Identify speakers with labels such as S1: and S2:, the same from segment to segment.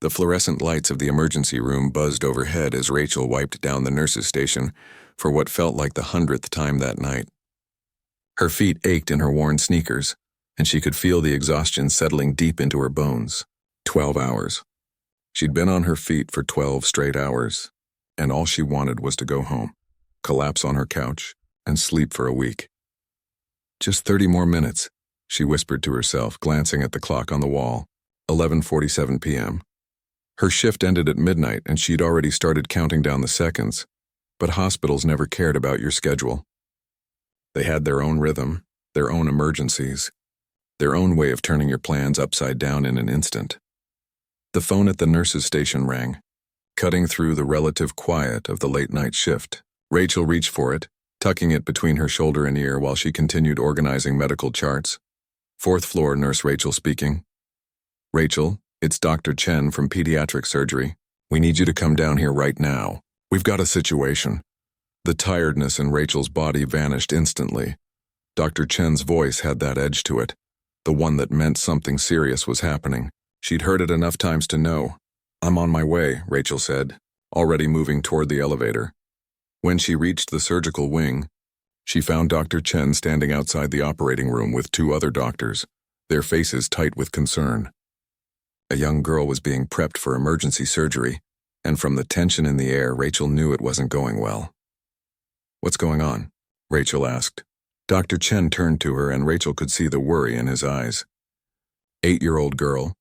S1: The fluorescent lights of the emergency room buzzed overhead as Rachel wiped down the nurse's station for what felt like the 100th time that night. Her feet ached in her worn sneakers, and she could feel the exhaustion settling deep into her bones. 12 hours. She'd been on her feet for 12 straight hours, and all she wanted was to go home, collapse on her couch, and sleep for a week. Just 30 more minutes, she whispered to herself, glancing at the clock on the wall. 11:47 p.m. Her shift ended at midnight, and she'd already started counting down the seconds, but hospitals never cared about your schedule. They had their own rhythm, their own emergencies, their own way of turning your plans upside down in an instant. The phone at the nurse's station rang, cutting through the relative quiet of the late-night shift. Rachel reached for it, tucking it between her shoulder and ear while she continued organizing medical charts. Fourth floor, Nurse Rachel speaking. Rachel, it's Dr. Chen from pediatric surgery. We need you to come down here right now. We've got a situation. The tiredness in Rachel's body vanished instantly. Dr. Chen's voice had that edge to it, the one that meant something serious was happening. She'd heard it enough times to know. I'm on my way, Rachel said, already moving toward the elevator. When she reached the surgical wing, she found Dr. Chen standing outside the operating room with two other doctors, their faces tight with concern. A young girl was being prepped for emergency surgery, and from the tension in the air, Rachel knew it wasn't going well. What's going on? Rachel asked. Dr. Chen turned to her, and Rachel could see the worry in his eyes. 8-year-old girl,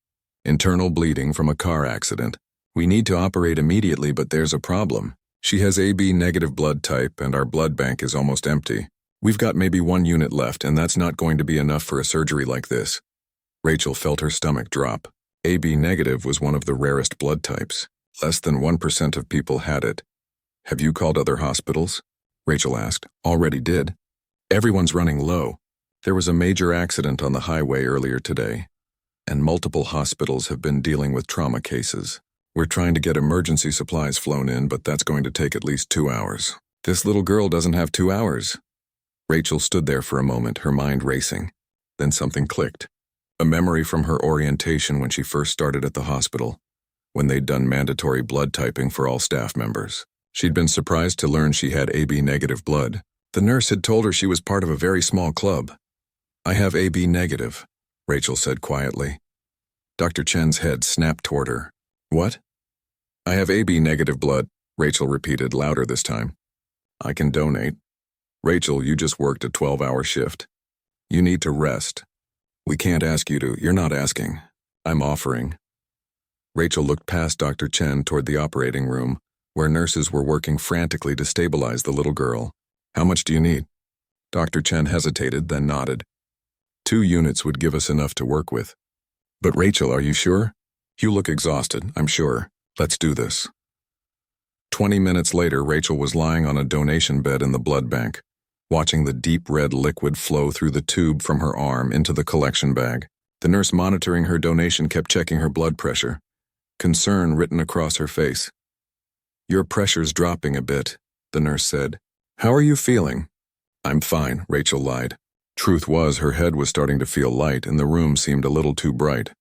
S1: internal bleeding from a car accident. We need to operate immediately, but there's a problem. She has AB negative blood type, and our blood bank is almost empty. We've got maybe 1 unit left, and that's not going to be enough for a surgery like this. Rachel felt her stomach drop. AB negative was one of the rarest blood types. Less than 1% of people had it. Have you called other hospitals? Rachel asked. Already did. Everyone's running low. There was a major accident on the highway earlier today, and multiple hospitals have been dealing with trauma cases. We're trying to get emergency supplies flown in, but that's going to take at least 2 hours. This little girl doesn't have 2 hours. Rachel stood there for a moment, her mind racing. Then something clicked. A memory from her orientation when she first started at the hospital, when they'd done mandatory blood typing for all staff members. She'd been surprised to learn she had AB negative blood. The nurse had told her she was part of a very small club. I have AB negative, Rachel said quietly. Dr. Chen's head snapped toward her. What? I have AB negative blood, Rachel repeated, louder this time. I can donate. Rachel, you just worked a 12-hour shift. You need to rest. We can't ask you to. You're not asking. I'm offering. Rachel looked past Dr. Chen toward the operating room, where nurses were working frantically to stabilize the little girl. How much do you need? Dr. Chen hesitated, then nodded. 2 units would give us enough to work with. But Rachel, are you sure? You look exhausted, I'm sure. Let's do this. 20 minutes later, Rachel was lying on a donation bed in the blood bank, watching the deep red liquid flow through the tube from her arm into the collection bag. The nurse monitoring her donation kept checking her blood pressure, concern written across her face. Your pressure's dropping a bit, the nurse said. How are you feeling? I'm fine, Rachel lied. Truth was, her head was starting to feel light and the room seemed a little too bright.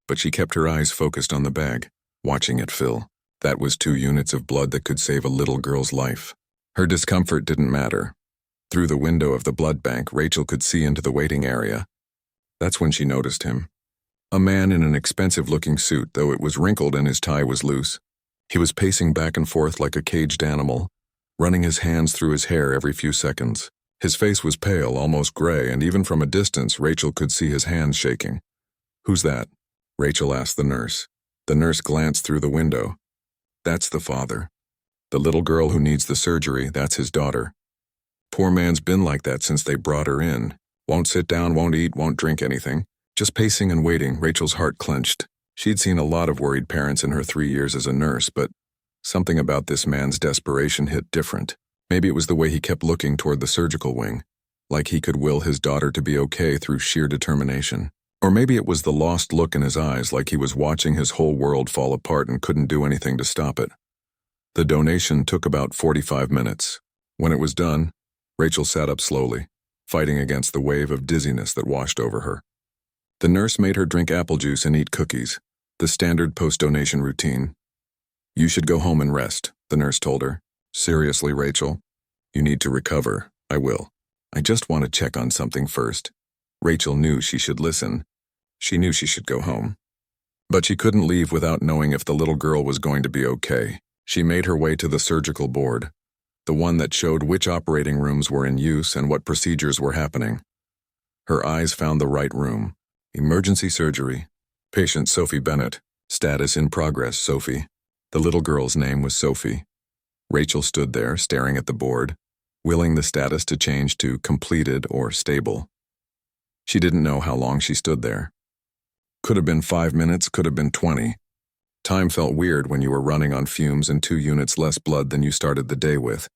S1: But she kept her eyes focused on the bag, watching it fill. That was 2 units of blood that could save a little girl's life. Her discomfort didn't matter. Through the window of the blood bank, Rachel could see into the waiting area. That's when she noticed him. A man in an expensive-looking suit, though it was wrinkled and his tie was loose. He was pacing back and forth like a caged animal, running his hands through his hair every few seconds. His face was pale, almost gray, and even from a distance, Rachel could see his hands shaking. Who's that? Rachel asked the nurse. The nurse glanced through the window. That's the father. The little girl who needs the surgery, that's his daughter. Poor man's been like that since they brought her in. Won't sit down, won't eat, won't drink anything. Just pacing and waiting. Rachel's heart clenched. She'd seen a lot of worried parents in her 3 years as a nurse, but something about this man's desperation hit different. Maybe it was the way he kept looking toward the surgical wing, like he could will his daughter to be okay through sheer determination. Or maybe it was the lost look in his eyes, like he was watching his whole world fall apart and couldn't do anything to stop it. The donation took about 45 minutes. When it was done, Rachel sat up slowly, fighting against the wave of dizziness that washed over her. The nurse made her drink apple juice and eat cookies, The standard post-donation routine. You should go home and rest, the nurse told her. Seriously, Rachel? You need to recover. I will. I just want to check on something first. Rachel knew she should listen. She knew she should go home. But she couldn't leave without knowing if the little girl was going to be okay. She made her way to the surgical board, the one that showed which operating rooms were in use and what procedures were happening. Her eyes found the right room. Emergency surgery. Patient Sophie Bennett. Status in progress, Sophie. The little girl's name was Sophie. Rachel stood there, staring at the board, willing the status to change to completed or stable. She didn't know how long she stood there. Could have been 5 minutes, could have been 20. Time felt weird when you were running on fumes and 2 units less blood than you started the day with.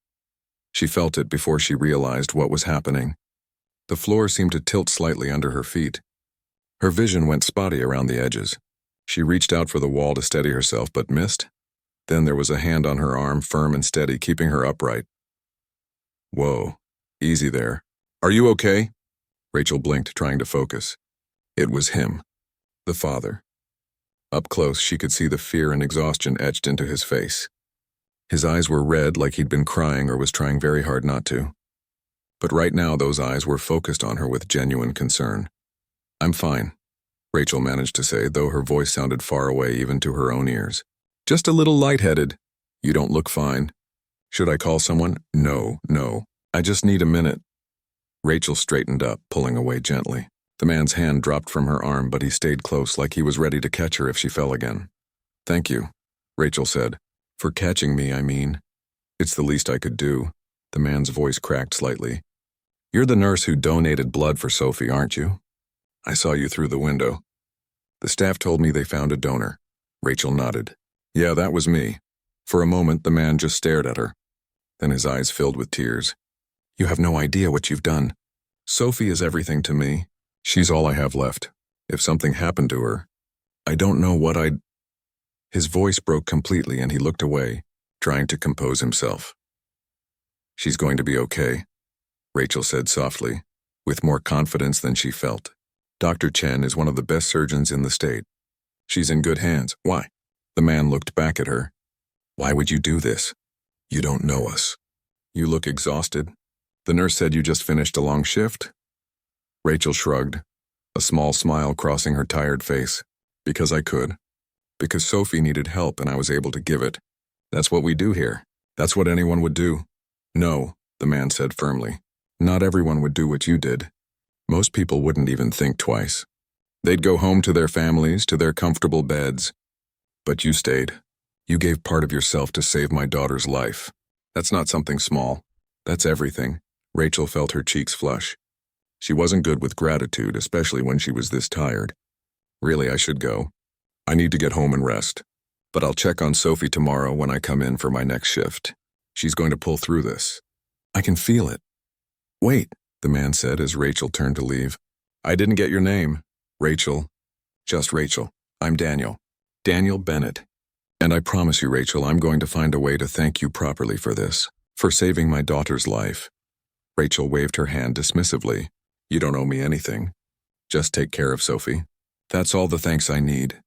S1: She felt it before she realized what was happening. The floor seemed to tilt slightly under her feet. Her vision went spotty around the edges. She reached out for the wall to steady herself, but missed. Then there was a hand on her arm, firm and steady, keeping her upright. Whoa, easy there. Are you okay? Rachel blinked, trying to focus. It was him, the father. Up close, she could see the fear and exhaustion etched into his face. His eyes were red, like he'd been crying or was trying very hard not to. But right now, those eyes were focused on her with genuine concern. I'm fine, Rachel managed to say, though her voice sounded far away even to her own ears. Just a little lightheaded. You don't look fine. Should I call someone? No. I just need a minute. Rachel straightened up, pulling away gently. The man's hand dropped from her arm, but he stayed close, like he was ready to catch her if she fell again. Thank you, Rachel said. For catching me, I mean. It's the least I could do. The man's voice cracked slightly. You're the nurse who donated blood for Sophie, aren't you? I saw you through the window. The staff told me they found a donor. Rachel nodded. Yeah, that was me. For a moment, the man just stared at her. Then his eyes filled with tears. You have no idea what you've done. Sophie is everything to me. She's all I have left. If something happened to her, I don't know what I'd... His voice broke completely and he looked away, trying to compose himself. She's going to be okay, Rachel said softly, with more confidence than she felt. Dr. Chen is one of the best surgeons in the state. She's in good hands. Why? The man looked back at her. Why would you do this? You don't know us. You look exhausted. The nurse said you just finished a long shift. Rachel shrugged, a small smile crossing her tired face. Because I could. Because Sophie needed help and I was able to give it. That's what we do here. That's what anyone would do. No, the man said firmly. Not everyone would do what you did. Most people wouldn't even think twice. They'd go home to their families, to their comfortable beds. But you stayed. You gave part of yourself to save my daughter's life. That's not something small. That's everything. Rachel felt her cheeks flush. She wasn't good with gratitude, especially when she was this tired. Really, I should go. I need to get home and rest. But I'll check on Sophie tomorrow when I come in for my next shift. She's going to pull through this. I can feel it. Wait, the man said as Rachel turned to leave. I didn't get your name. Rachel. Just Rachel. I'm Daniel. Daniel Bennett. And I promise you, Rachel, I'm going to find a way to thank you properly for this, for saving my daughter's life. Rachel waved her hand dismissively. You don't owe me anything. Just take care of Sophie. That's all the thanks I need.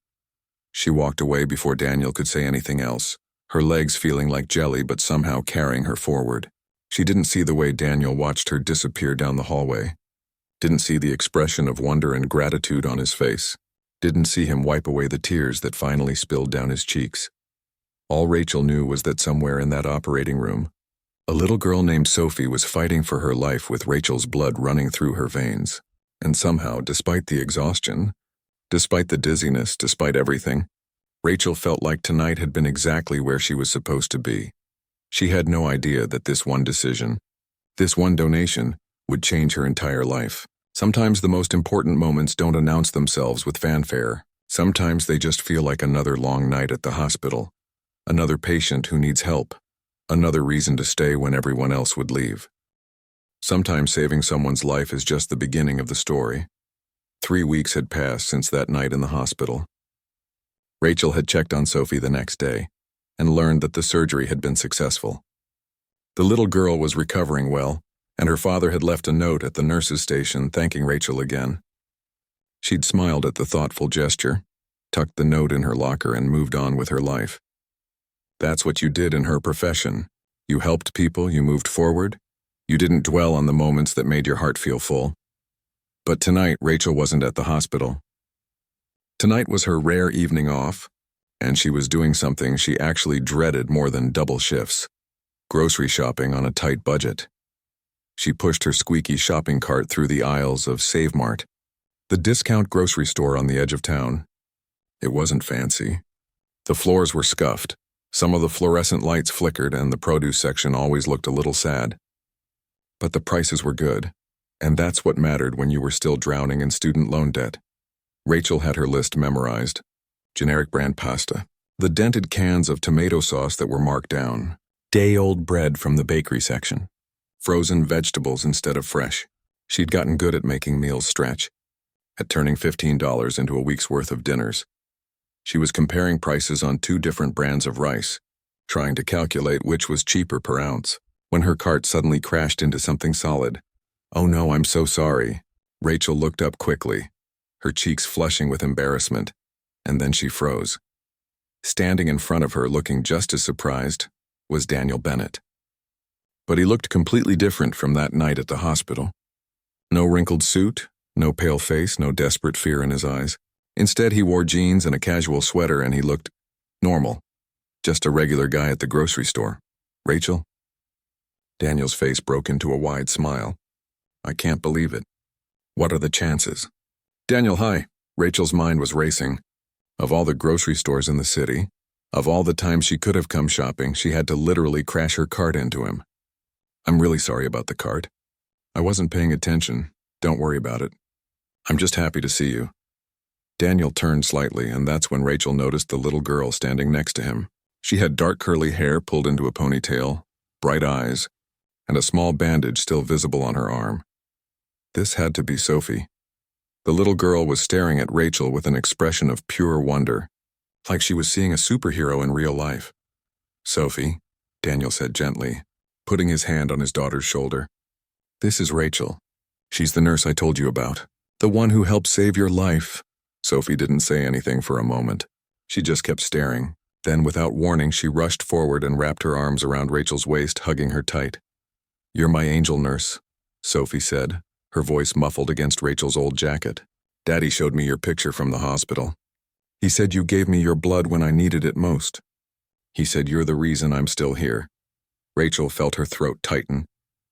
S1: She walked away before Daniel could say anything else, her legs feeling like jelly but somehow carrying her forward. She didn't see the way Daniel watched her disappear down the hallway. Didn't see the expression of wonder and gratitude on his face. Didn't see him wipe away the tears that finally spilled down his cheeks. All Rachel knew was that somewhere in that operating room, a little girl named Sophie was fighting for her life with Rachel's blood running through her veins. And somehow, despite the exhaustion, despite the dizziness, despite everything, Rachel felt like tonight had been exactly where she was supposed to be. She had no idea that this one decision, this one donation, would change her entire life. Sometimes the most important moments don't announce themselves with fanfare. Sometimes they just feel like another long night at the hospital, another patient who needs help, another reason to stay when everyone else would leave. Sometimes saving someone's life is just the beginning of the story. 3 weeks had passed since that night in the hospital. Rachel had checked on Sophie the next day and learned that the surgery had been successful. The little girl was recovering well, and her father had left a note at the nurse's station thanking Rachel again. She'd smiled at the thoughtful gesture. tucked the note in her locker, and moved on with her life. That's what you did in her profession. You helped people, you moved forward. You didn't dwell on the moments that made your heart feel full. But tonight, Rachel wasn't at the hospital. Tonight was her rare evening off, and she was doing something she actually dreaded more than double shifts: grocery shopping on a tight budget. She pushed her squeaky shopping cart through the aisles of Save Mart, the discount grocery store on the edge of town. It wasn't fancy. The floors were scuffed. Some of the fluorescent lights flickered, and the produce section always looked a little sad. But the prices were good, and that's what mattered when you were still drowning in student loan debt. Rachel had her list memorized: generic brand pasta, the dented cans of tomato sauce that were marked down, day-old bread from the bakery section, frozen vegetables instead of fresh. She'd gotten good at making meals stretch, at turning $15 into a week's worth of dinners. She was comparing prices on 2 different brands of rice, trying to calculate which was cheaper per ounce, when her cart suddenly crashed into something solid. "Oh no, I'm so sorry." Rachel looked up quickly, her cheeks flushing with embarrassment, and then she froze. Standing in front of her, looking just as surprised, was Daniel Bennett. But he looked completely different from that night at the hospital. No wrinkled suit, no pale face, no desperate fear in his eyes. Instead, he wore jeans and a casual sweater, and he looked normal, just a regular guy at the grocery store. "Rachel?" Daniel's face broke into a wide smile. "I can't believe it. What are the chances?" "Daniel, hi." Rachel's mind was racing. Of all the grocery stores in the city, of all the times she could have come shopping, she had to literally crash her cart into him. "I'm really sorry about the cart. I wasn't paying attention. Don't worry about it. I'm just happy to see you." Daniel turned slightly, and that's when Rachel noticed the little girl standing next to him. She had dark curly hair pulled into a ponytail, bright eyes, and a small bandage still visible on her arm. This had to be Sophie. The little girl was staring at Rachel with an expression of pure wonder, like she was seeing a superhero in real life. "Sophie," Daniel said gently, putting his hand on his daughter's shoulder. "This is Rachel. She's the nurse I told you about, the one who helped save your life." Sophie didn't say anything for a moment. She just kept staring. Then, without warning, she rushed forward and wrapped her arms around Rachel's waist, hugging her tight. "You're my angel, nurse," Sophie said, her voice muffled against Rachel's old jacket. "Daddy showed me your picture from the hospital. He said you gave me your blood when I needed it most. He said you're the reason I'm still here." Rachel felt her throat tighten.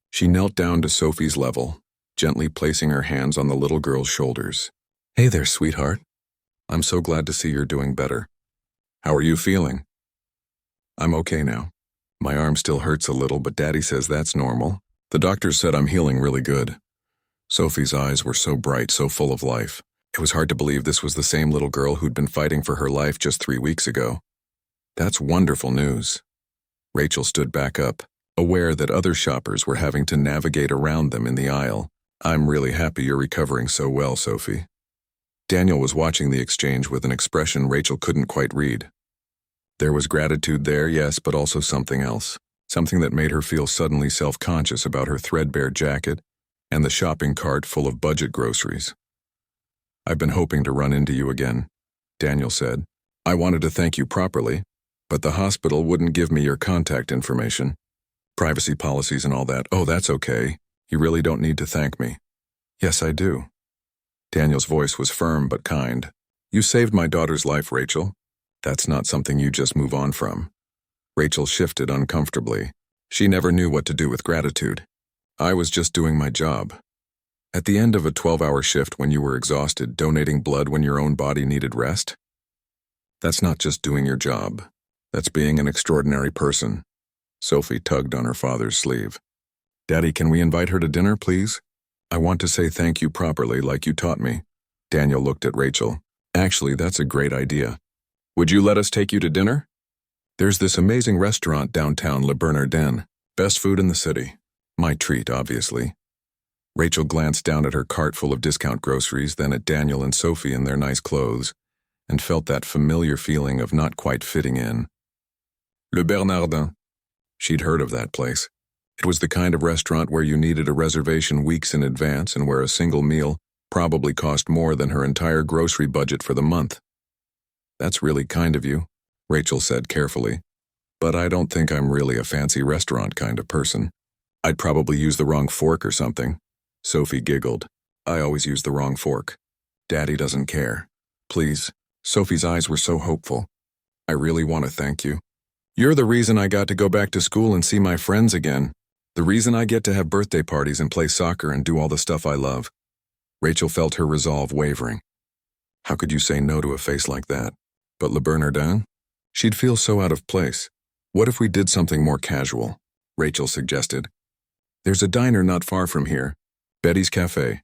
S1: She knelt down to Sophie's level, gently placing her hands on the little girl's shoulders. "Hey there, sweetheart. I'm so glad to see you're doing better. How are you feeling?" "I'm okay now. My arm still hurts a little, but Daddy says that's normal. The doctor said I'm healing really good." Sophie's eyes were so bright, so full of life. It was hard to believe this was the same little girl who'd been fighting for her life just 3 weeks ago. "That's wonderful news." Rachel stood back up, aware that other shoppers were having to navigate around them in the aisle. "I'm really happy you're recovering so well, Sophie." Daniel was watching the exchange with an expression Rachel couldn't quite read. There was gratitude there, yes, but also something else. Something that made her feel suddenly self-conscious about her threadbare jacket and the shopping cart full of budget groceries. "I've been hoping to run into you again," Daniel said. "I wanted to thank you properly, but the hospital wouldn't give me your contact information. Privacy policies and all that." "Oh, that's okay. You really don't need to thank me." "Yes, I do." Daniel's voice was firm but kind. "You saved my daughter's life, Rachel. That's not something you just move on from." Rachel shifted uncomfortably. She never knew what to do with gratitude. "I was just doing my job." At the end of a 12-hour shift when you were exhausted, donating blood when your own body needed rest? That's not just doing your job. That's being an extraordinary person. Sophie tugged on her father's sleeve. "Daddy, can we invite her to dinner, please? I want to say thank you properly like you taught me." Daniel looked at Rachel. "Actually, that's a great idea. Would you let us take you to dinner? There's this amazing restaurant downtown, Le Bernardin. Best food in the city. My treat, obviously." Rachel glanced down at her cart full of discount groceries, then at Daniel and Sophie in their nice clothes, and felt that familiar feeling of not quite fitting in. Le Bernardin. She'd heard of that place. It was the kind of restaurant where you needed a reservation weeks in advance and where a single meal probably cost more than her entire grocery budget for the month. That's really kind of you, Rachel said carefully. But I don't think I'm really a fancy restaurant kind of person. I'd probably use the wrong fork or something. Sophie giggled. I always use the wrong fork. Daddy doesn't care. Please. Sophie's eyes were so hopeful. I really want to thank you. You're the reason I got to go back to school and see my friends again. The reason I get to have birthday parties and play soccer and do all the stuff I love. Rachel felt her resolve wavering. How could you say no to a face like that? But Le Bernardin? She'd feel so out of place. What if we did something more casual? Rachel suggested. There's a diner not far from here. Betty's Cafe.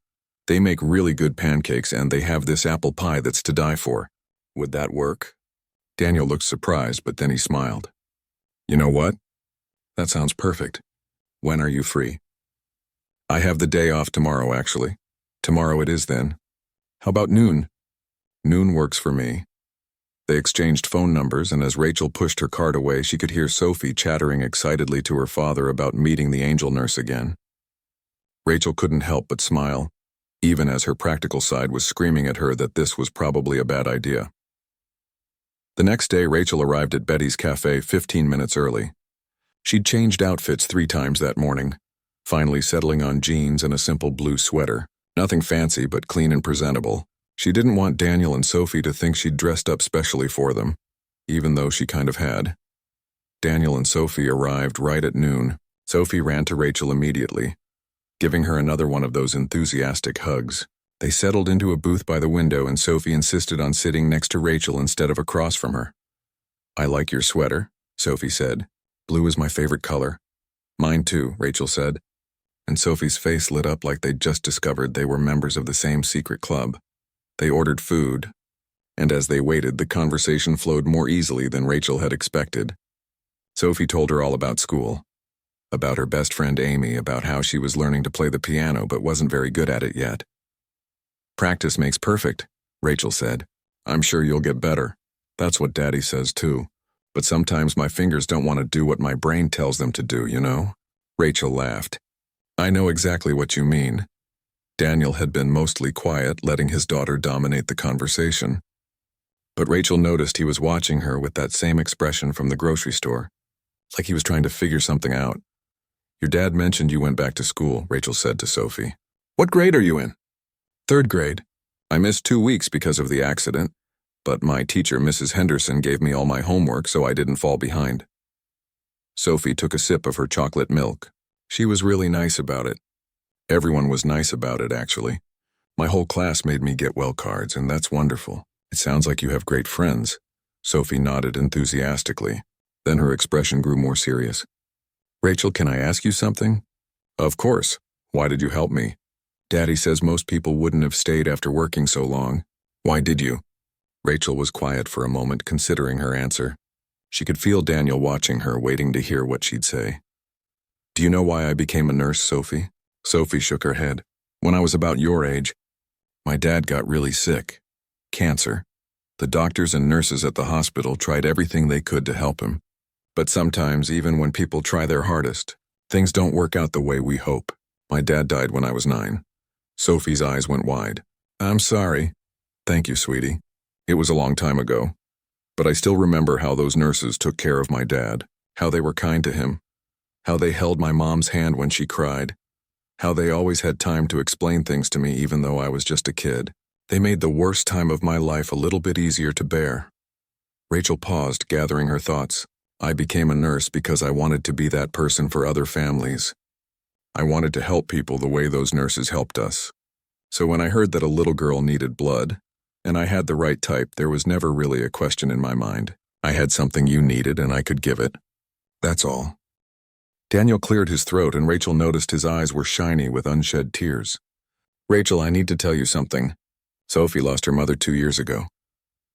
S1: They make really good pancakes and they have this apple pie that's to die for. Would that work? Daniel looked surprised, but then he smiled. You know what? That sounds perfect. When are you free? I have the day off tomorrow, actually. Tomorrow it is then. How about noon? Noon works for me. They exchanged phone numbers, and as Rachel pushed her cart away, she could hear Sophie chattering excitedly to her father about meeting the angel nurse again. Rachel couldn't help but smile, even as her practical side was screaming at her that this was probably a bad idea. The next day, Rachel arrived at Betty's Cafe 15 minutes early. She'd changed outfits 3 times that morning, finally settling on jeans and a simple blue sweater. Nothing fancy, but clean and presentable. She didn't want Daniel and Sophie to think she'd dressed up specially for them, even though she kind of had. Daniel and Sophie arrived right at noon. Sophie ran to Rachel immediately, giving her another one of those enthusiastic hugs. They settled into a booth by the window, and Sophie insisted on sitting next to Rachel instead of across from her. I like your sweater, Sophie said. Blue is my favorite color. Mine too, Rachel said. And Sophie's face lit up like they'd just discovered they were members of the same secret club. They ordered food, and as they waited, the conversation flowed more easily than Rachel had expected. Sophie told her all about school, about her best friend Amy, about how she was learning to play the piano but wasn't very good at it yet. Practice makes perfect, Rachel said. I'm sure you'll get better. That's what Daddy says too. But sometimes my fingers don't want to do what my brain tells them to do, you know? Rachel laughed. I know exactly what you mean. Daniel had been mostly quiet, letting his daughter dominate the conversation. But Rachel noticed he was watching her with that same expression from the grocery store, like he was trying to figure something out. Your dad mentioned you went back to school, Rachel said to Sophie. What grade are you in? 3rd grade. I missed 2 weeks because of the accident, but my teacher, Mrs. Henderson, gave me all my homework so I didn't fall behind. Sophie took a sip of her chocolate milk. She was really nice about it. Everyone was nice about it, actually. My whole class made me get well cards, and that's wonderful. It sounds like you have great friends. Sophie nodded enthusiastically. Then her expression grew more serious. Rachel, can I ask you something? Of course. Why did you help me? Daddy says most people wouldn't have stayed after working so long. Why did you? Rachel was quiet for a moment, considering her answer. She could feel Daniel watching her, waiting to hear what she'd say. Do you know why I became a nurse, Sophie? Sophie shook her head. When I was about your age, my dad got really sick. Cancer. The doctors and nurses at the hospital tried everything they could to help him. But sometimes, even when people try their hardest, things don't work out the way we hope. My dad died when I was 9. Sophie's eyes went wide. I'm sorry. Thank you, sweetie. It was a long time ago. But I still remember how those nurses took care of my dad, how they were kind to him, how they held my mom's hand when she cried, how they always had time to explain things to me even though I was just a kid. They made the worst time of my life a little bit easier to bear. Rachel paused, gathering her thoughts. I became a nurse because I wanted to be that person for other families. I wanted to help people the way those nurses helped us. So when I heard that a little girl needed blood, and I had the right type, there was never really a question in my mind. I had something you needed and I could give it. That's all. Daniel cleared his throat and Rachel noticed his eyes were shiny with unshed tears. Rachel, I need to tell you something. Sophie lost her mother 2 years ago.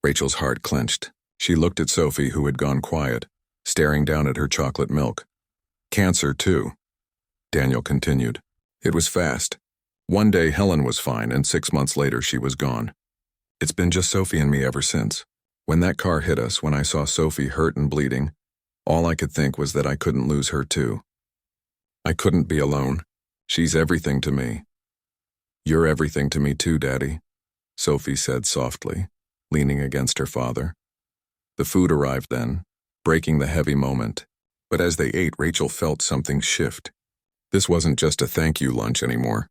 S1: Rachel's heart clenched. She looked at Sophie, who had gone quiet, staring down at her chocolate milk. Cancer, too. Daniel continued. It was fast. One day Helen was fine, and 6 months later she was gone. It's been just Sophie and me ever since. When that car hit us, when I saw Sophie hurt and bleeding, all I could think was that I couldn't lose her too. I couldn't be alone. She's everything to me. You're everything to me too, Daddy, Sophie said softly, leaning against her father. The food arrived then, breaking the heavy moment. But as they ate, Rachel felt something shift. This wasn't just a thank you lunch anymore.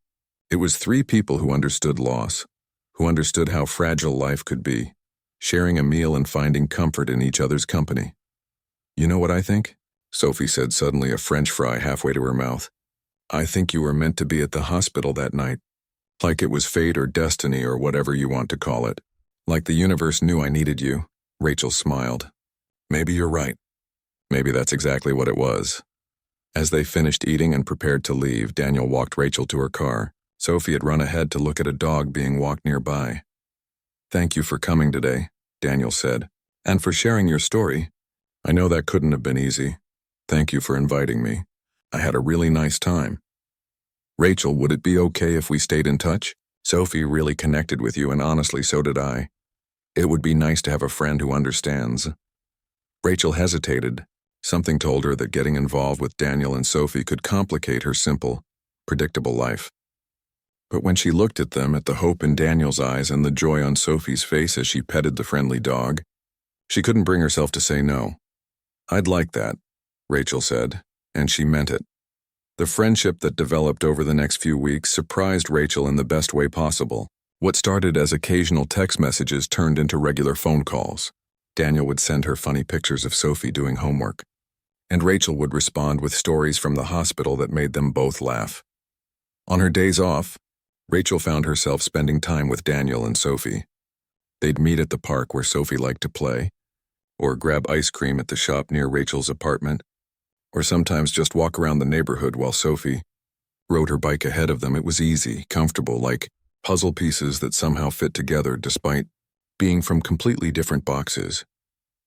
S1: It was three people who understood loss, who understood how fragile life could be, sharing a meal and finding comfort in each other's company. "You know what I think?" Sophie said suddenly, a French fry halfway to her mouth. "I think you were meant to be at the hospital that night. Like it was fate or destiny or whatever you want to call it. Like the universe knew I needed you." Rachel smiled. "Maybe you're right. Maybe that's exactly what it was." As they finished eating and prepared to leave, Daniel walked Rachel to her car. Sophie had run ahead to look at a dog being walked nearby. "Thank you for coming today," Daniel said, "and for sharing your story. I know that couldn't have been easy. Thank you for inviting me. I had a really nice time." "Rachel, would it be okay if we stayed in touch? Sophie really connected with you, and honestly, so did I. It would be nice to have a friend who understands." Rachel hesitated. Something told her that getting involved with Daniel and Sophie could complicate her simple, predictable life. But when she looked at them, at the hope in Daniel's eyes and the joy on Sophie's face as she petted the friendly dog, she couldn't bring herself to say no. "I'd like that," Rachel said, and she meant it. The friendship that developed over the next few weeks surprised Rachel in the best way possible. What started as occasional text messages turned into regular phone calls. Daniel would send her funny pictures of Sophie doing homework, and Rachel would respond with stories from the hospital that made them both laugh. On her days off, Rachel found herself spending time with Daniel and Sophie. They'd meet at the park where Sophie liked to play, or grab ice cream at the shop near Rachel's apartment, or sometimes just walk around the neighborhood while Sophie rode her bike ahead of them. It was easy, comfortable, like puzzle pieces that somehow fit together despite being from completely different boxes.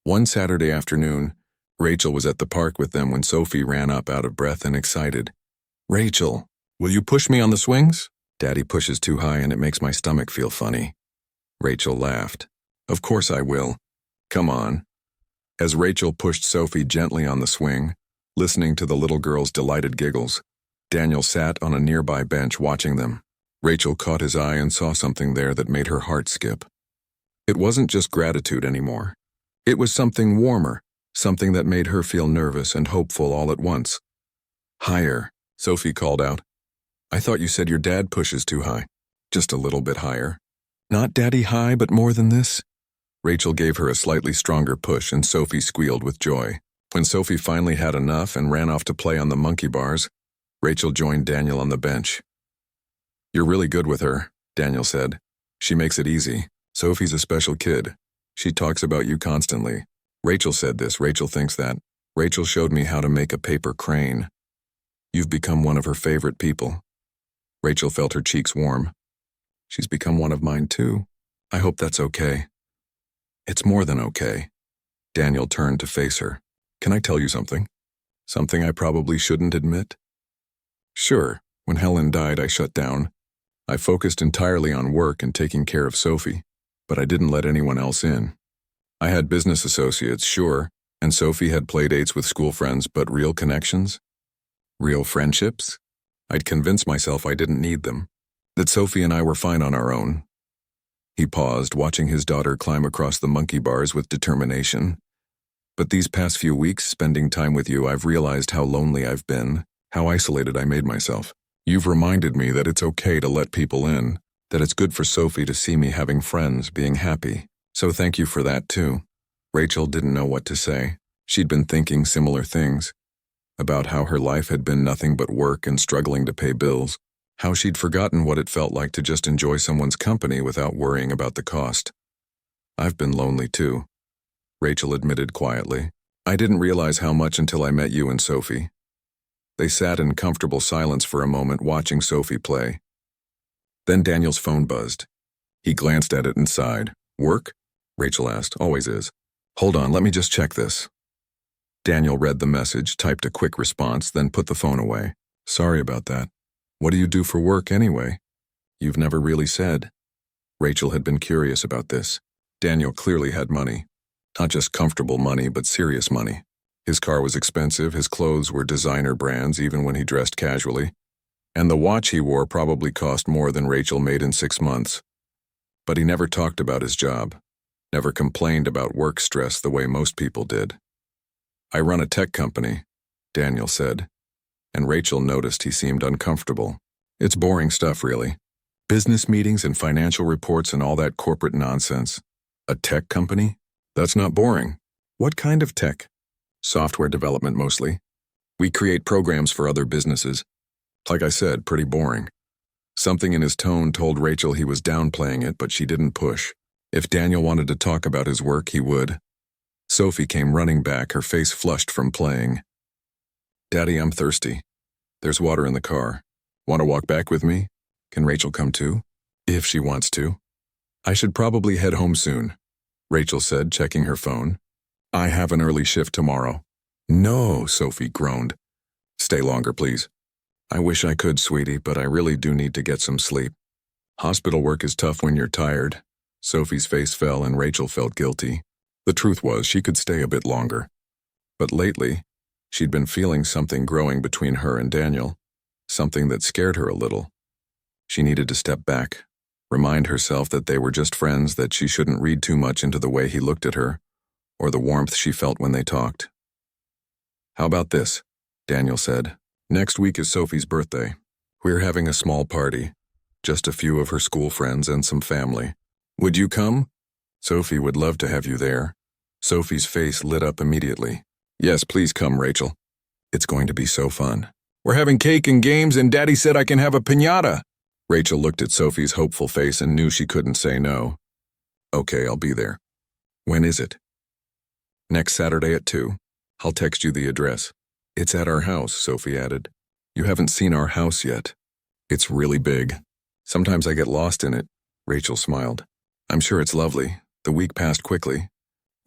S1: One Saturday afternoon, Rachel was at the park with them when Sophie ran up out of breath and excited. "Rachel, will you push me on the swings? Daddy pushes too high and it makes my stomach feel funny." Rachel laughed. "Of course I will. Come on." As Rachel pushed Sophie gently on the swing, listening to the little girl's delighted giggles, Daniel sat on a nearby bench watching them. Rachel caught his eye and saw something there that made her heart skip. It wasn't just gratitude anymore. It was something warmer, something that made her feel nervous and hopeful all at once. "Higher," Sophie called out. "I thought you said your dad pushes too high." "Just a little bit higher." "Not daddy high, but more than this?" Rachel gave her a slightly stronger push and Sophie squealed with joy. When Sophie finally had enough and ran off to play on the monkey bars, Rachel joined Daniel on the bench. "You're really good with her," Daniel said. "She makes it easy. Sophie's a special kid. She talks about you constantly." Rachel said this, Rachel thinks that. "Rachel showed me how to make a paper crane. You've become one of her favorite people." Rachel felt her cheeks warm. "She's become one of mine too. I hope that's okay." "It's more than okay." Daniel turned to face her. "Can I tell you something? Something I probably shouldn't admit?" "Sure. When Helen died, I shut down. I focused entirely on work and taking care of Sophie, but I didn't let anyone else in. I had business associates, sure, and Sophie had playdates with school friends, but real connections? Real friendships? I'd convinced myself I didn't need them, that Sophie and I were fine on our own." He paused, watching his daughter climb across the monkey bars with determination. "But these past few weeks, spending time with you, I've realized how lonely I've been, how isolated I made myself. You've reminded me that it's okay to let people in, that it's good for Sophie to see me having friends, being happy. So thank you for that too." Rachel didn't know what to say. She'd been thinking similar things, about how her life had been nothing but work and struggling to pay bills, how she'd forgotten what it felt like to just enjoy someone's company without worrying about the cost. "I've been lonely too," Rachel admitted quietly. "I didn't realize how much until I met you and Sophie." They sat in comfortable silence for a moment, watching Sophie play. Then Daniel's phone buzzed. He glanced at it and sighed. "Work?" Rachel asked. "Always is." "Hold on, let me just check this." Daniel read the message, typed a quick response, then put the phone away. "Sorry about that. What do you do for work anyway? You've never really said." Rachel had been curious about this. Daniel clearly had money. Not just comfortable money, but serious money. His car was expensive, his clothes were designer brands even when he dressed casually, and the watch he wore probably cost more than Rachel made in 6 months. But he never talked about his job. never complained about work stress the way most people did. "I run a tech company," Daniel said, and Rachel noticed he seemed uncomfortable. "It's boring stuff, really. Business meetings and financial reports and all that corporate nonsense." "A tech company? That's not boring." "What kind of tech?" "Software development mostly. We create programs for other businesses." Like I said, pretty boring. Something in his tone told Rachel he was downplaying it, but she didn't push. If Daniel wanted to talk about his work, he would. Sophie came running back, her face flushed from playing. "Daddy, I'm thirsty. There's water in the car. Want to walk back with me? Can Rachel come too?" "If she wants to." "I should probably head home soon," Rachel said, checking her phone. "I have an early shift tomorrow." "No," Sophie groaned. "Stay longer, please." "I wish I could, sweetie, but I really do need to get some sleep." "Hospital work is tough when you're tired." Sophie's face fell and Rachel felt guilty. The truth was she could stay a bit longer. But lately, she'd been feeling something growing between her and Daniel, something that scared her a little. She needed to step back, remind herself that they were just friends, that she shouldn't read too much into the way he looked at her, or the warmth she felt when they talked. "How about this?" Daniel said. "Next week is Sophie's birthday. We're having a small party, just a few of her school friends and some family. Would you come? Sophie would love to have you there." Sophie's face lit up immediately. "Yes, please come, Rachel. It's going to be so fun. We're having cake and games, and Daddy said I can have a piñata." Rachel looked at Sophie's hopeful face and knew she couldn't say no. "Okay, I'll be there." "When is it?" "Next Saturday at 2. I'll text you the address." "It's at our house," Sophie added. "You haven't seen our house yet. It's really big. Sometimes I get lost in it." Rachel smiled. "I'm sure it's lovely." The week passed quickly.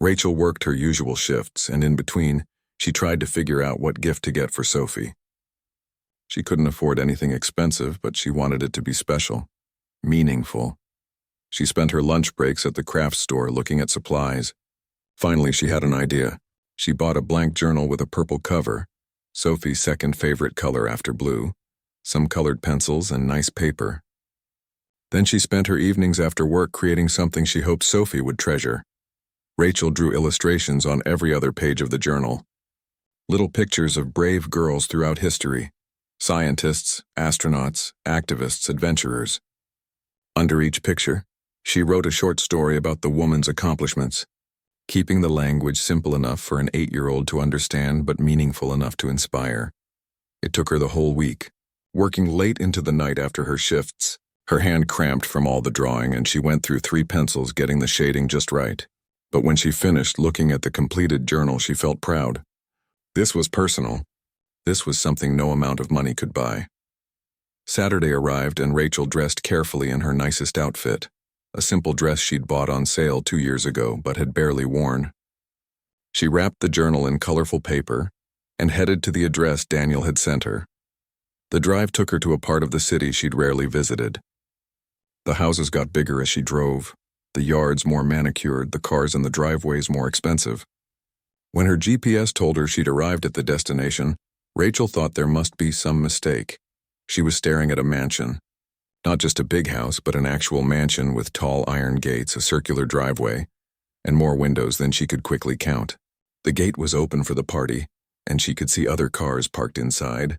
S1: Rachel worked her usual shifts, and in between, she tried to figure out what gift to get for Sophie. She couldn't afford anything expensive, but she wanted it to be special, meaningful. She spent her lunch breaks at the craft store looking at supplies. Finally, she had an idea. She bought a blank journal with a purple cover, Sophie's second favorite color after blue, some colored pencils, and nice paper. Then she spent her evenings after work creating something she hoped Sophie would treasure. Rachel drew illustrations on every other page of the journal. Little pictures of brave girls throughout history. Scientists, astronauts, activists, adventurers. Under each picture, she wrote a short story about the woman's accomplishments, keeping the language simple enough for an 8-year-old to understand but meaningful enough to inspire. It took her the whole week, working late into the night after her shifts. Her hand cramped from all the drawing, and she went through 3 pencils getting the shading just right. But when she finished looking at the completed journal, she felt proud. This was personal. This was something no amount of money could buy. Saturday arrived and Rachel dressed carefully in her nicest outfit, a simple dress she'd bought on sale 2 years ago but had barely worn. She wrapped the journal in colorful paper and headed to the address Daniel had sent her. The drive took her to a part of the city she'd rarely visited. The houses got bigger as she drove, the yards more manicured, the cars in the driveways more expensive. When her GPS told her she'd arrived at the destination, Rachel thought there must be some mistake. She was staring at a mansion. Not just a big house, but an actual mansion with tall iron gates, a circular driveway, and more windows than she could quickly count. The gate was open for the party, and she could see other cars parked inside,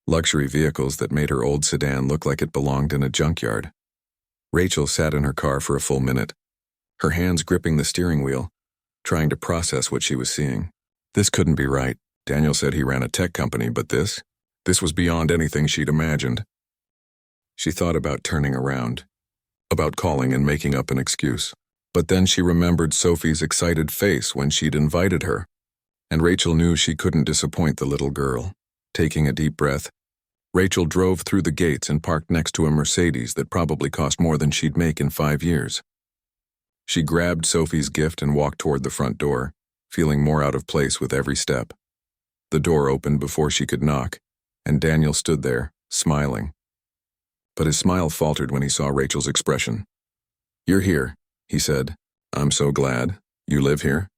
S1: luxury vehicles that made her old sedan look like it belonged in a junkyard. Rachel sat in her car for a full minute, her hands gripping the steering wheel, trying to process what she was seeing. This couldn't be right. Daniel said he ran a tech company, but this was beyond anything she'd imagined. She thought about turning around, about calling and making up an excuse. But then she remembered Sophie's excited face when she'd invited her, and Rachel knew she couldn't disappoint the little girl. Taking a deep breath, Rachel drove through the gates and parked next to a Mercedes that probably cost more than she'd make in 5 years. She grabbed Sophie's gift and walked toward the front door, feeling more out of place with every step. The door opened before she could knock, and Daniel stood there, smiling. But his smile faltered when he saw Rachel's expression. "You're here," he said. "I'm so glad. You live here?"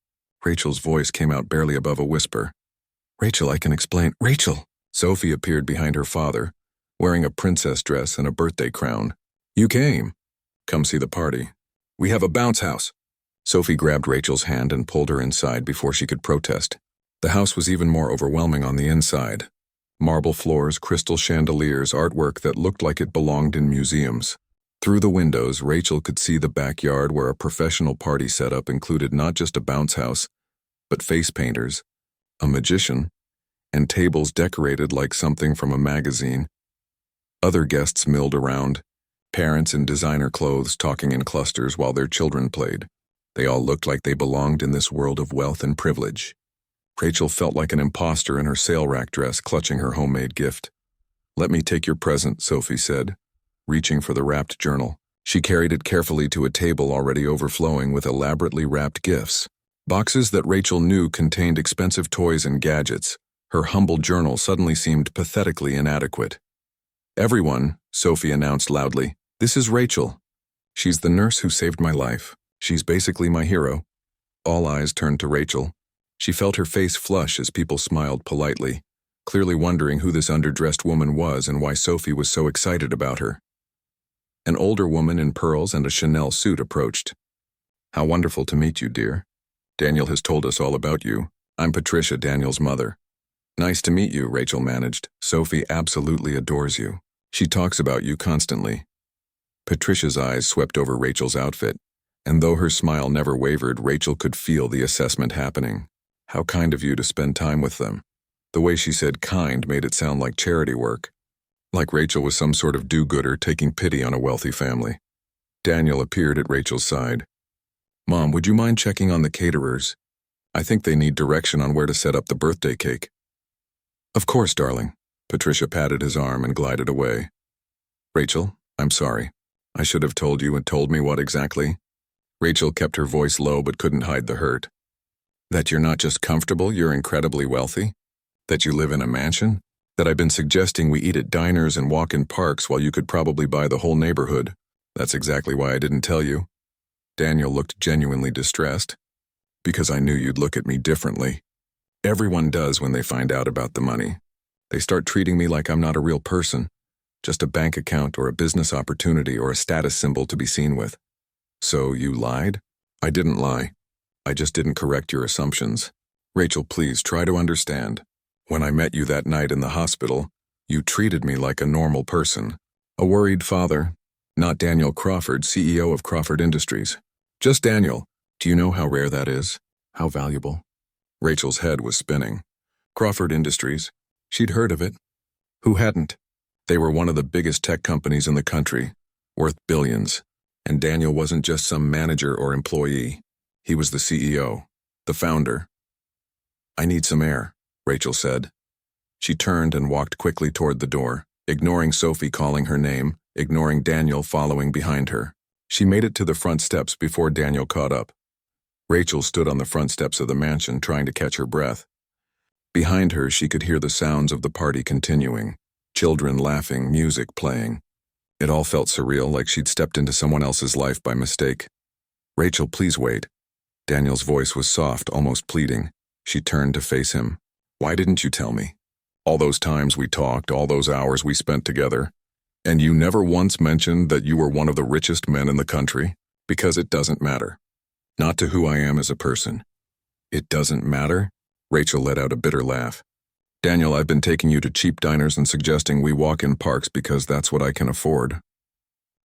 S1: Rachel's voice came out barely above a whisper. "Rachel, I can explain." "Rachel!" Sophie appeared behind her father, wearing a princess dress and a birthday crown. "You came. Come see the party. We have a bounce house." Sophie grabbed Rachel's hand and pulled her inside before she could protest. The house was even more overwhelming on the inside. Marble floors, crystal chandeliers, artwork that looked like it belonged in museums. Through the windows, Rachel could see the backyard where a professional party setup included not just a bounce house, but face painters, a magician, and tables decorated like something from a magazine. Other guests milled around, parents in designer clothes talking in clusters while their children played. They all looked like they belonged in this world of wealth and privilege. Rachel felt like an imposter in her sale rack dress clutching her homemade gift. "Let me take your present," Sophie said, reaching for the wrapped journal. She carried it carefully to a table already overflowing with elaborately wrapped gifts. Boxes that Rachel knew contained expensive toys and gadgets. Her humble journal suddenly seemed pathetically inadequate. "Everyone," Sophie announced loudly, "this is Rachel. She's the nurse who saved my life. She's basically my hero." All eyes turned to Rachel. She felt her face flush as people smiled politely, clearly wondering who this underdressed woman was and why Sophie was so excited about her. An older woman in pearls and a Chanel suit approached. "How wonderful to meet you, dear. Daniel has told us all about you. I'm Patricia, Daniel's mother." "Nice to meet you," Rachel managed. "Sophie absolutely adores you. She talks about you constantly." Patricia's eyes swept over Rachel's outfit, and though her smile never wavered, Rachel could feel the assessment happening. "How kind of you to spend time with them." The way she said kind made it sound like charity work, like Rachel was some sort of do-gooder taking pity on a wealthy family. Daniel appeared at Rachel's side. "Mom, would you mind checking on the caterers? I think they need direction on where to set up the birthday cake." "Of course, darling." Patricia patted his arm and glided away. "Rachel, I'm sorry. I should have told you and told me what exactly." Rachel kept her voice low but couldn't hide the hurt. "That you're not just comfortable, you're incredibly wealthy? That you live in a mansion? That I've been suggesting we eat at diners and walk in parks while you could probably buy the whole neighborhood? That's exactly why I didn't tell you." Daniel looked genuinely distressed. "Because I knew you'd look at me differently. Everyone does when they find out about the money. They start treating me like I'm not a real person, just a bank account or a business opportunity or a status symbol to be seen with." "So you lied?" "I didn't lie. I just didn't correct your assumptions. Rachel, please try to understand. When I met you that night in the hospital, you treated me like a normal person. A worried father, not Daniel Crawford, CEO of Crawford Industries. Just Daniel. Do you know how rare that is? How valuable?" Rachel's head was spinning. Crawford Industries. She'd heard of it. Who hadn't? They were one of the biggest tech companies in the country, worth billions. And Daniel wasn't just some manager or employee. He was the CEO, the founder. "I need some air," Rachel said. She turned and walked quickly toward the door, ignoring Sophie calling her name, ignoring Daniel following behind her. She made it to the front steps before Daniel caught up. Rachel stood on the front steps of the mansion trying to catch her breath. Behind her, she could hear the sounds of the party continuing, children laughing, music playing. It all felt surreal, like she'd stepped into someone else's life by mistake. "Rachel, please wait." Daniel's voice was soft, almost pleading. She turned to face him. "Why didn't you tell me? All those times we talked, all those hours we spent together. And you never once mentioned that you were one of the richest men in the country? Because it doesn't matter. Not to who I am as a person." "It doesn't matter?" Rachel let out a bitter laugh. "Daniel, I've been taking you to cheap diners and suggesting we walk in parks because that's what I can afford.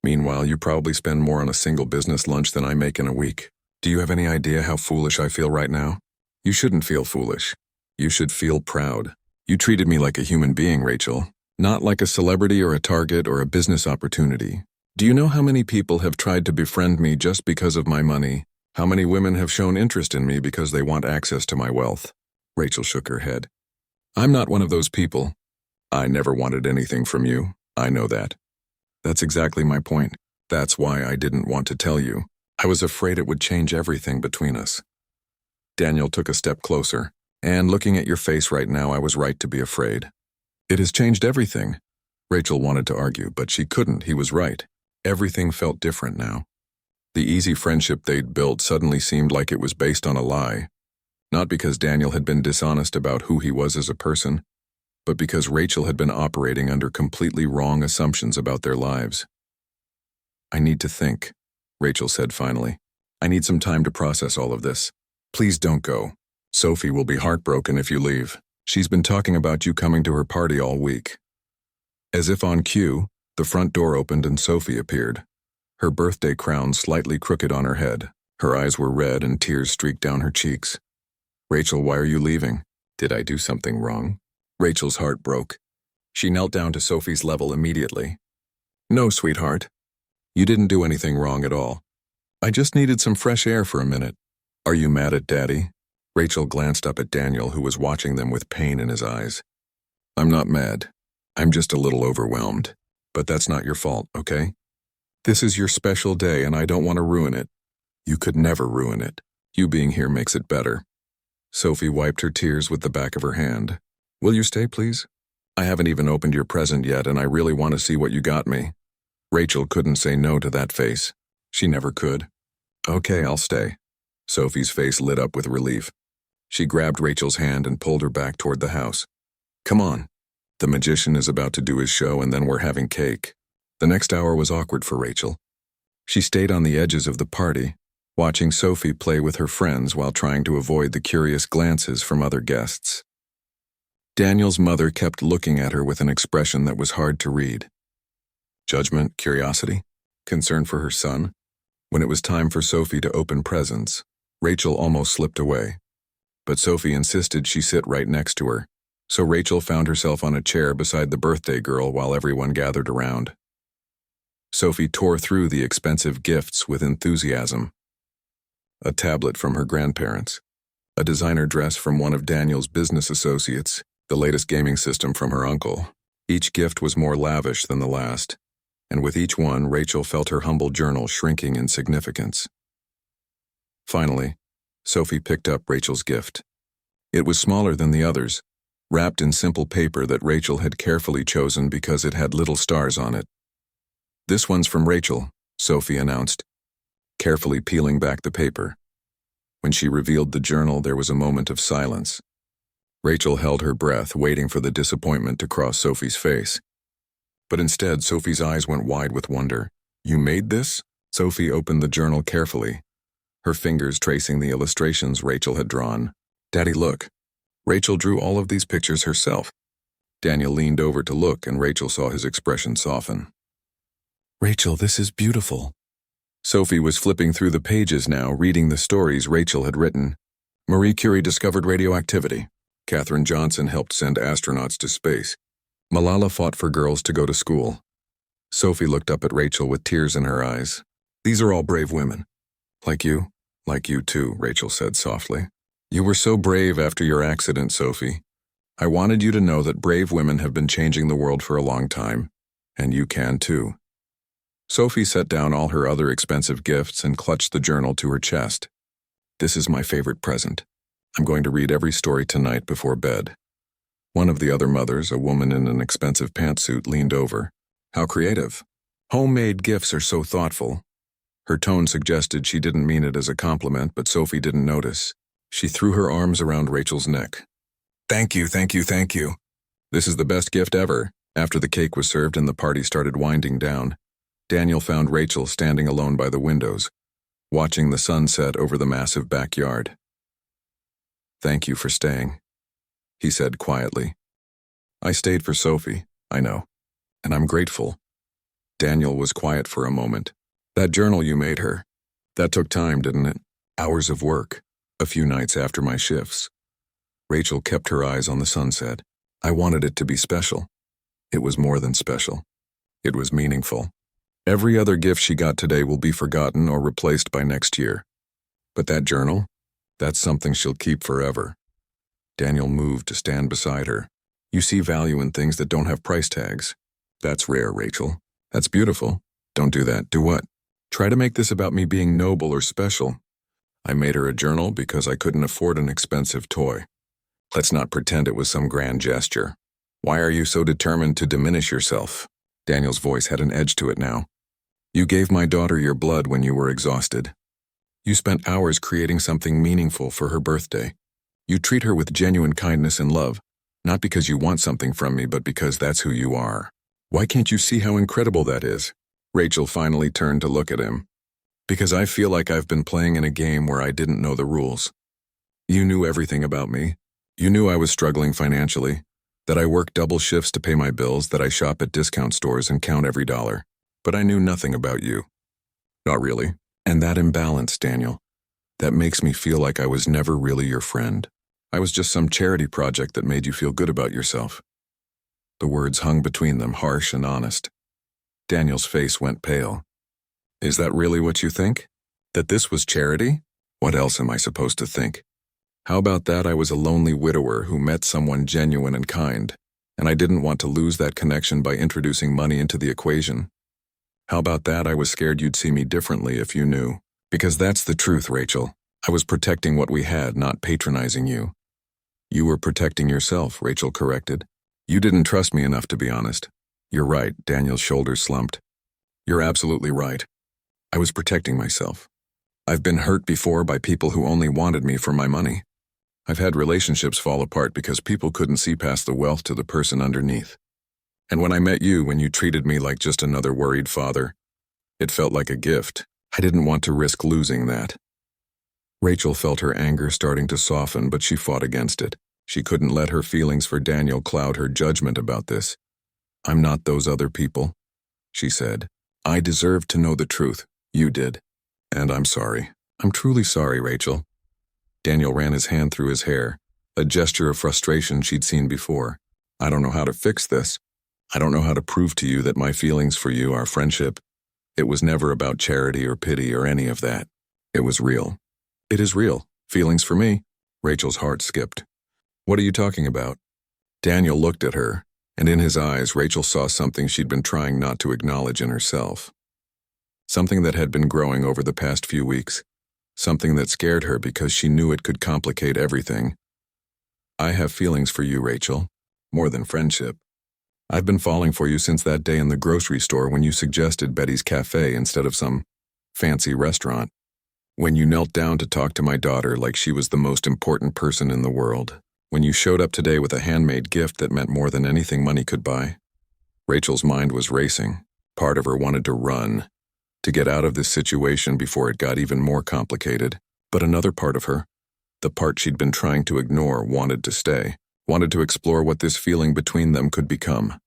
S1: Meanwhile, you probably spend more on a single business lunch than I make in a week. Do you have any idea how foolish I feel right now? You shouldn't feel foolish. You should feel proud. You treated me like a human being, Rachel, not like a celebrity or a target or a business opportunity. Do you know how many people have tried to befriend me just because of my money? How many women have shown interest in me because they want access to my wealth?" Rachel shook her head. "I'm not one of those people. I never wanted anything from you. I know that. That's exactly my point. That's why I didn't want to tell you. I was afraid it would change everything between us." Daniel took a step closer. "And looking at your face right now, I was right to be afraid." "It has changed everything." Rachel wanted to argue, but she couldn't. He was right. Everything felt different now. The easy friendship they'd built suddenly seemed like it was based on a lie. Not because Daniel had been dishonest about who he was as a person, but because Rachel had been operating under completely wrong assumptions about their lives. "I need to think," Rachel said finally. I need some time to process all of this. Please don't go. Sophie will be heartbroken if you leave. She's been talking about you coming to her party all week." As if on cue, the front door opened and Sophie appeared. Her birthday crown slightly crooked on her head. Her eyes were red and tears streaked down her cheeks. "Rachel, why are you leaving? Did I do something wrong?" Rachel's heart broke. She knelt down to Sophie's level immediately. "No, sweetheart. You didn't do anything wrong at all. I just needed some fresh air for a minute. Are you mad at Daddy?" Rachel glanced up at Daniel, who was watching them with pain in his eyes. "I'm not mad. I'm just a little overwhelmed. But that's not your fault, okay? This is your special day and I don't want to ruin it. You could never ruin it. You being here makes it better." Sophie wiped her tears with the back of her hand. "Will you stay, please? I haven't even opened your present yet and I really want to see what you got me." Rachel couldn't say no to that face. She never could. "Okay, I'll stay." Sophie's face lit up with relief. She grabbed Rachel's hand and pulled her back toward the house. "Come on. The magician is about to do his show and then we're having cake." The next hour was awkward for Rachel. She stayed on the edges of the party, watching Sophie play with her friends while trying to avoid the curious glances from other guests. Daniel's mother kept looking at her with an expression that was hard to read. Judgment, curiosity, concern for her son. When it was time for Sophie to open presents, Rachel almost slipped away. But Sophie insisted she sit right next to her, so Rachel found herself on a chair beside the birthday girl while everyone gathered around. Sophie tore through the expensive gifts with enthusiasm. A tablet from her grandparents, a designer dress from one of Daniel's business associates, the latest gaming system from her uncle. Each gift was more lavish than the last, and with each one, Rachel felt her humble journal shrinking in significance. Finally, Sophie picked up Rachel's gift. It was smaller than the others, wrapped in simple paper that Rachel had carefully chosen because it had little stars on it. "This one's from Rachel," Sophie announced, carefully peeling back the paper. When she revealed the journal, there was a moment of silence. Rachel held her breath, waiting for the disappointment to cross Sophie's face. But instead, Sophie's eyes went wide with wonder. "You made this?" Sophie opened the journal carefully, her fingers tracing the illustrations Rachel had drawn. "Daddy, look. Rachel drew all of these pictures herself." Daniel leaned over to look, and Rachel saw his expression soften. "Rachel, this is beautiful." Sophie was flipping through the pages now, reading the stories Rachel had written. Marie Curie discovered radioactivity. Katherine Johnson helped send astronauts to space. Malala fought for girls to go to school. Sophie looked up at Rachel with tears in her eyes. "These are all brave women. Like you too," Rachel said softly. "You were so brave after your accident, Sophie. I wanted you to know that brave women have been changing the world for a long time, and you can too." Sophie set down all her other expensive gifts and clutched the journal to her chest. "This is my favorite present. I'm going to read every story tonight before bed." One of the other mothers, a woman in an expensive pantsuit, leaned over. "How creative. Homemade gifts are so thoughtful." Her tone suggested she didn't mean it as a compliment, but Sophie didn't notice. She threw her arms around Rachel's neck. "Thank you, thank you, thank you. This is the best gift ever." After the cake was served and the party started winding down, Daniel found Rachel standing alone by the windows, watching the sunset over the massive backyard. "Thank you for staying," he said quietly. "I stayed for Sophie, I know, and I'm grateful." Daniel was quiet for a moment. "That journal you made her, that took time, didn't it? Hours of work, a few nights after my shifts." Rachel kept her eyes on the sunset. "I wanted it to be special. It was more than special. It was meaningful. Every other gift she got today will be forgotten or replaced by next year. But that journal, that's something she'll keep forever." Daniel moved to stand beside her. "You see value in things that don't have price tags. That's rare, Rachel. That's beautiful. Don't do that." "Do what?" "Try to make this about me being noble or special. I made her a journal because I couldn't afford an expensive toy. Let's not pretend it was some grand gesture. Why are you so determined to diminish yourself?" Daniel's voice had an edge to it now. "You gave my daughter your blood when you were exhausted. You spent hours creating something meaningful for her birthday. You treat her with genuine kindness and love, not because you want something from me, but because that's who you are. Why can't you see how incredible that is?" Rachel finally turned to look at him. Because I feel like I've been playing in a game where I didn't know the rules. You knew everything about me. You knew I was struggling financially, that I work double shifts to pay my bills, that I shop at discount stores and count every dollar. But I knew nothing about you. Not really. And that imbalance, Daniel, that makes me feel like I was never really your friend. I was just some charity project that made you feel good about yourself. The words hung between them, harsh and honest. Daniel's face went pale. Is that really what you think? That this was charity? What else am I supposed to think? How about that I was a lonely widower who met someone genuine and kind, and I didn't want to lose that connection by introducing money into the equation? How about that I was scared you'd see me differently if you knew? Because that's the truth, Rachel. I was protecting what we had, not patronizing you. You were protecting yourself, Rachel corrected. You didn't trust me enough to be honest. You're right, Daniel's shoulders slumped. You're absolutely right. I was protecting myself. I've been hurt before by people who only wanted me for my money. I've had relationships fall apart because people couldn't see past the wealth to the person underneath. And when I met you, when you treated me like just another worried father, it felt like a gift. I didn't want to risk losing that. Rachel felt her anger starting to soften, but she fought against it. She couldn't let her feelings for Daniel cloud her judgment about this. I'm not those other people, she said. I deserved to know the truth. You did. And I'm sorry. I'm truly sorry, Rachel. Daniel ran his hand through his hair, a gesture of frustration she'd seen before. I don't know how to fix this. I don't know how to prove to you that my feelings for you, our friendship, it was never about charity or pity or any of that. It was real. It is real. Feelings for me. Rachel's heart skipped. What are you talking about? Daniel looked at her, and in his eyes, Rachel saw something she'd been trying not to acknowledge in herself. Something that had been growing over the past few weeks. Something that scared her because she knew it could complicate everything. I have feelings for you, Rachel. More than friendship. I've been falling for you since that day in the grocery store when you suggested Betty's Cafe instead of some fancy restaurant. When you knelt down to talk to my daughter like she was the most important person in the world. When you showed up today with a handmade gift that meant more than anything money could buy. Rachel's mind was racing. Part of her wanted to run, to get out of this situation before it got even more complicated. But another part of her, the part she'd been trying to ignore, wanted to stay, wanted to explore what this feeling between them could become.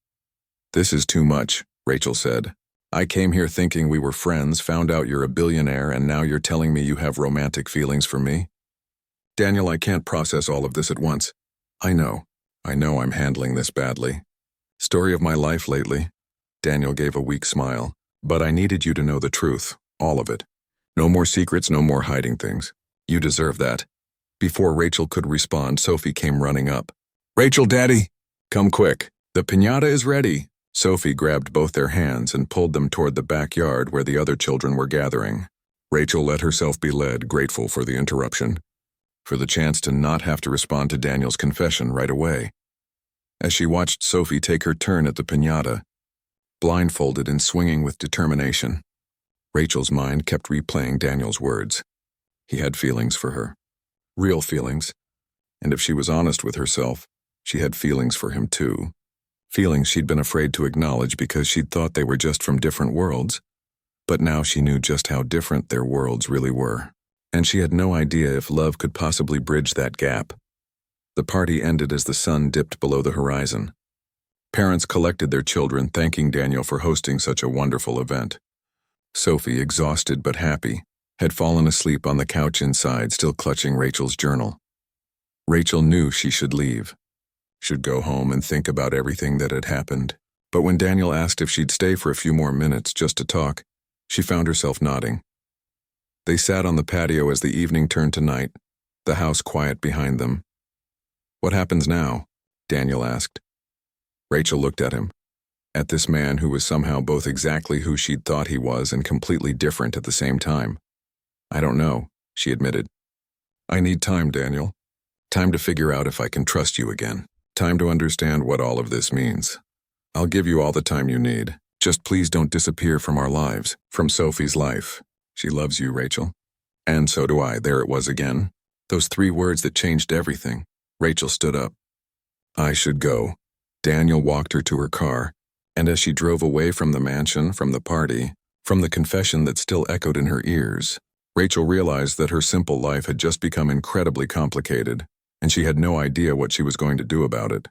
S1: This is too much, Rachel said. I came here thinking we were friends, found out you're a billionaire, and now you're telling me you have romantic feelings for me? Daniel, I can't process all of this at once. I know I'm handling this badly. Story of my life lately. Daniel gave a weak smile. But I needed you to know the truth, all of it. No more secrets, no more hiding things. You deserve that. Before Rachel could respond, Sophie came running up. Rachel, Daddy! Come quick. The piñata is ready. Sophie grabbed both their hands and pulled them toward the backyard where the other children were gathering. Rachel let herself be led, grateful for the interruption, for the chance to not have to respond to Daniel's confession right away. As she watched Sophie take her turn at the piñata, blindfolded and swinging with determination, Rachel's mind kept replaying Daniel's words. He had feelings for her. Real feelings. And if she was honest with herself, she had feelings for him too. Feelings she'd been afraid to acknowledge because she'd thought they were just from different worlds. But now she knew just how different their worlds really were. And she had no idea if love could possibly bridge that gap. The party ended as the sun dipped below the horizon. Parents collected their children, thanking Daniel for hosting such a wonderful event. Sophie, exhausted but happy, had fallen asleep on the couch inside, still clutching Rachel's journal. Rachel knew she should leave, should go home and think about everything that had happened. But when Daniel asked if she'd stay for a few more minutes just to talk, she found herself nodding. They sat on the patio as the evening turned to night, the house quiet behind them. What happens now? Daniel asked. Rachel looked at him, at this man who was somehow both exactly who she'd thought he was and completely different at the same time. I don't know, she admitted. I need time, Daniel. Time to figure out if I can trust you again. Time to understand what all of this means. I'll give you all the time you need. Just please don't disappear from our lives, from Sophie's life. She loves you, Rachel. And so do I. There it was again. Those 3 words that changed everything. Rachel stood up. I should go. Daniel walked her to her car, and as she drove away from the mansion, from the party, From the confession that still echoed in her ears, Rachel realized that her simple life had just become incredibly complicated, and she had no idea what she was going to do about it.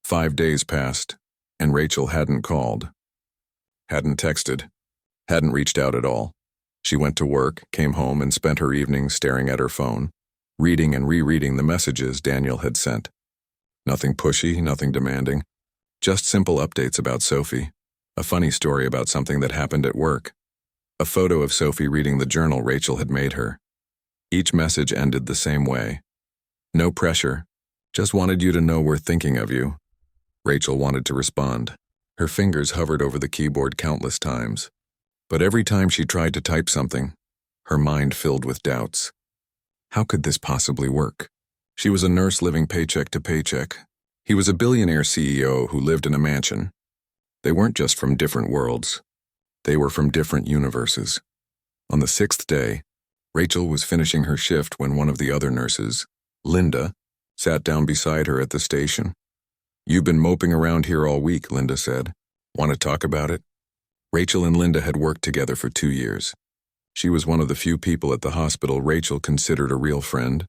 S1: 5 days passed, and Rachel hadn't called, hadn't texted, hadn't reached out at all. She went to work, came home, and spent her evenings staring at her phone, reading and rereading the messages Daniel had sent. Nothing pushy, nothing demanding, just simple updates about Sophie, a funny story about something that happened at work, a photo of Sophie reading the journal Rachel had made her. Each message ended the same way. No pressure, just wanted you to know we're thinking of you. Rachel wanted to respond. Her fingers hovered over the keyboard countless times. But every time she tried to type something, her mind filled with doubts. How could this possibly work? She was a nurse living paycheck to paycheck. He was a billionaire CEO who lived in a mansion. They weren't just from different worlds. They were from different universes. On the 6th day, Rachel was finishing her shift when one of the other nurses, Linda, sat down beside her at the station. "You've been moping around here all week," Linda said. "Want to talk about it?" Rachel and Linda had worked together for 2 years. She was one of the few people at the hospital Rachel considered a real friend.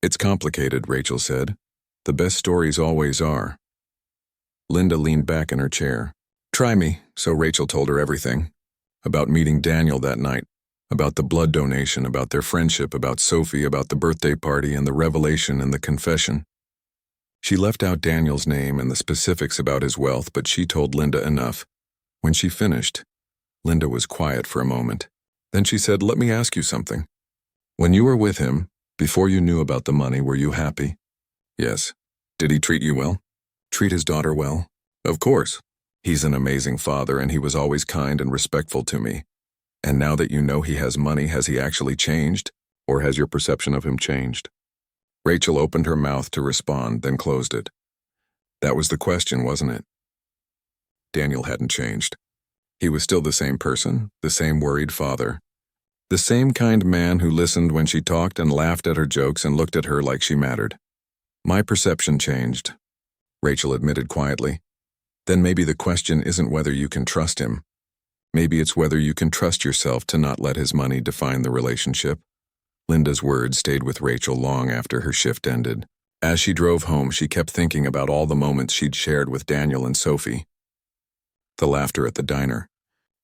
S1: "It's complicated," Rachel said. "The best stories always are." Linda leaned back in her chair. "Try me," so Rachel told her everything. About meeting Daniel that night, about the blood donation, about their friendship, about Sophie, about the birthday party and the revelation and the confession. She left out Daniel's name and the specifics about his wealth, but she told Linda enough. When she finished, Linda was quiet for a moment. Then she said, "Let me ask you something. When you were with him, before you knew about the money, were you happy?" "Yes." "Did he treat you well?" "Treat his daughter well?" "Of course. He's an amazing father, and he was always kind and respectful to me. And now that you know he has money, has he actually changed? Or has your perception of him changed?" Rachel opened her mouth to respond, then closed it. That was the question, wasn't it? Daniel hadn't changed. He was still the same person, the same worried father, the same kind man who listened when she talked and laughed at her jokes and looked at her like she mattered. "My perception changed," Rachel admitted quietly. "Then maybe the question isn't whether you can trust him. Maybe it's whether you can trust yourself to not let his money define the relationship." Linda's words stayed with Rachel long after her shift ended. As she drove home, she kept thinking about all the moments she'd shared with Daniel and Sophie. The laughter at the diner,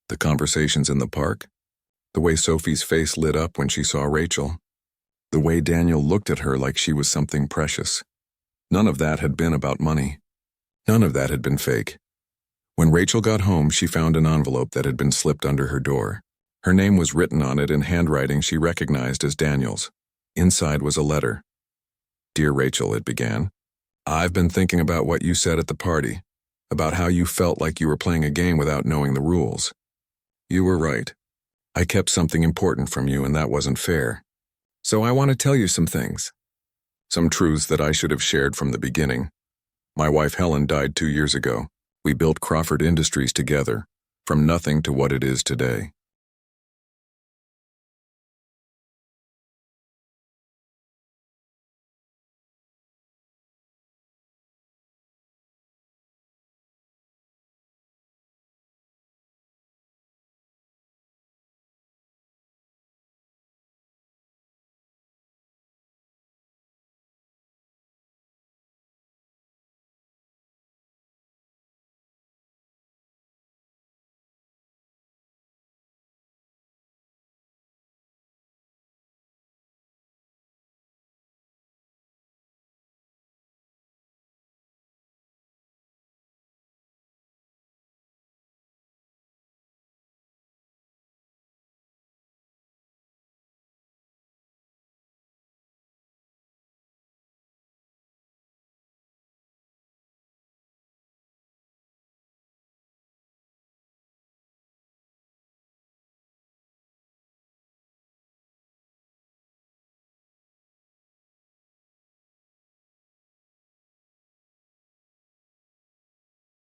S1: the conversations in the park, the way Sophie's face lit up when she saw Rachel, the way Daniel looked at her like she was something precious. None of that had been about money. None of that had been fake. When Rachel got home, she found an envelope that had been slipped under her door. Her name was written on it in handwriting she recognized as Daniel's. Inside was a letter. "Dear Rachel," it began. "I've been thinking about what you said at the party, about how you felt like you were playing a game without knowing the rules. You were right. I kept something important from you, and that wasn't fair. So I want to tell you some things. Some truths that I should have shared from the beginning. My wife Helen died 2 years ago. We built Crawford Industries together, from nothing to what it is today.